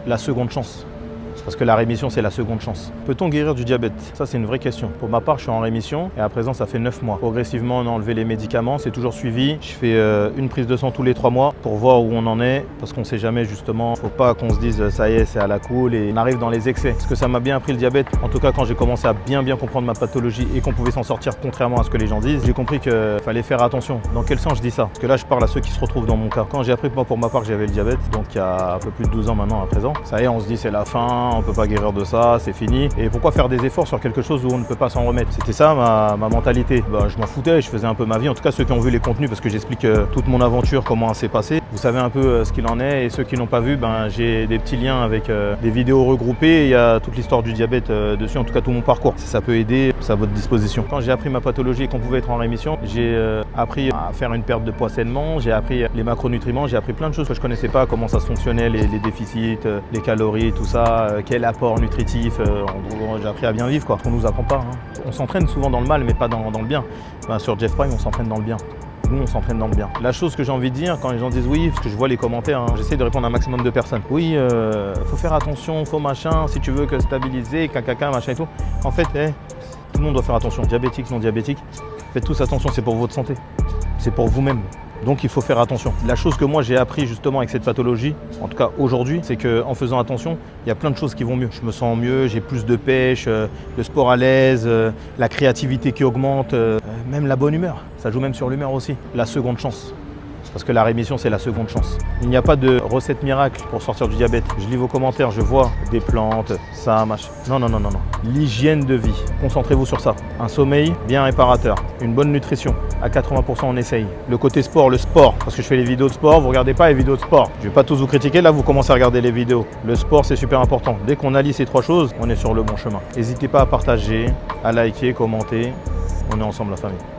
la seconde chance. Parce que la rémission, c'est la seconde chance. Peut-on guérir du diabète? Ça, c'est une vraie question. Pour ma part, je suis en rémission et à présent, ça fait 9 mois. Progressivement, on a enlevé les médicaments, c'est toujours suivi. Je fais une prise de sang tous les 3 mois pour voir où on en est. Parce qu'on ne sait jamais, justement, faut pas qu'on se dise ça y est, c'est à la cool et on arrive dans les excès. Parce que ça m'a bien appris le diabète. En tout cas, quand j'ai commencé à bien comprendre ma pathologie et qu'on pouvait s'en sortir contrairement à ce que les gens disent, j'ai compris qu'il fallait faire attention. Dans quel sens je dis ça? Parce que là, je parle à ceux qui se retrouvent dans mon cas. Quand j'ai appris pour ma part que j'avais le diabète, donc il y a un peu plus de 12 ans maintenant à présent, ça y est, on se dit c'est la fin, on peut pas guérir de ça. C'est fini. Et pourquoi faire des efforts sur quelque chose où on ne peut pas s'en remettre? C'était ça ma mentalité. Je m'en foutais, je faisais un peu ma vie. En tout cas, ceux qui ont vu les contenus, parce que j'explique toute mon aventure, comment elle s'est passée. Vous savez un peu ce qu'il en est. Et ceux qui n'ont pas vu, j'ai des petits liens avec des vidéos regroupées. Il y a toute l'histoire du diabète dessus, en tout cas tout mon parcours. Si ça peut aider, c'est à votre disposition. Quand j'ai appris ma pathologie et qu'on pouvait être en rémission, j'ai appris à faire une perte de poids sainement. J'ai appris les macronutriments. J'ai appris plein de choses que je connaissais pas, comment ça se fonctionnait, les déficits, les calories, tout ça, quel apport nutritif. J'ai appris à bien vivre, quoi. On nous apprend pas. On s'entraîne souvent dans le mal, mais pas dans le bien. Sur Jeff Prime, on s'entraîne dans le bien. Nous, on s'entraîne dans le bien. La chose que j'ai envie de dire, quand les gens disent oui, parce que je vois les commentaires, j'essaie de répondre à un maximum de personnes. Oui, faut faire attention, faut machin, si tu veux que stabiliser, caca, machin et tout. En fait, tout le monde doit faire attention. Diabétique, non diabétique, faites tous attention, c'est pour votre santé. C'est pour vous-même. Donc il faut faire attention. La chose que moi j'ai appris justement avec cette pathologie, en tout cas aujourd'hui, c'est qu'en faisant attention, il y a plein de choses qui vont mieux. Je me sens mieux, j'ai plus de pêche, le sport à l'aise, la créativité qui augmente, même la bonne humeur. Ça joue même sur l'humeur aussi. La seconde chance. Parce que la rémission, c'est la seconde chance. Il n'y a pas de recette miracle pour sortir du diabète. Je lis vos commentaires, je vois des plantes, ça, machin. Non. L'hygiène de vie, concentrez-vous sur ça. Un sommeil bien réparateur, une bonne nutrition. À 80%, on essaye. Le côté sport, le sport, parce que je fais les vidéos de sport, vous regardez pas les vidéos de sport. Je vais pas tous vous critiquer, là vous commencez à regarder les vidéos. Le sport, c'est super important. Dès qu'on allie ces 3 choses, on est sur le bon chemin. N'hésitez pas à partager, à liker, commenter. On est ensemble la famille.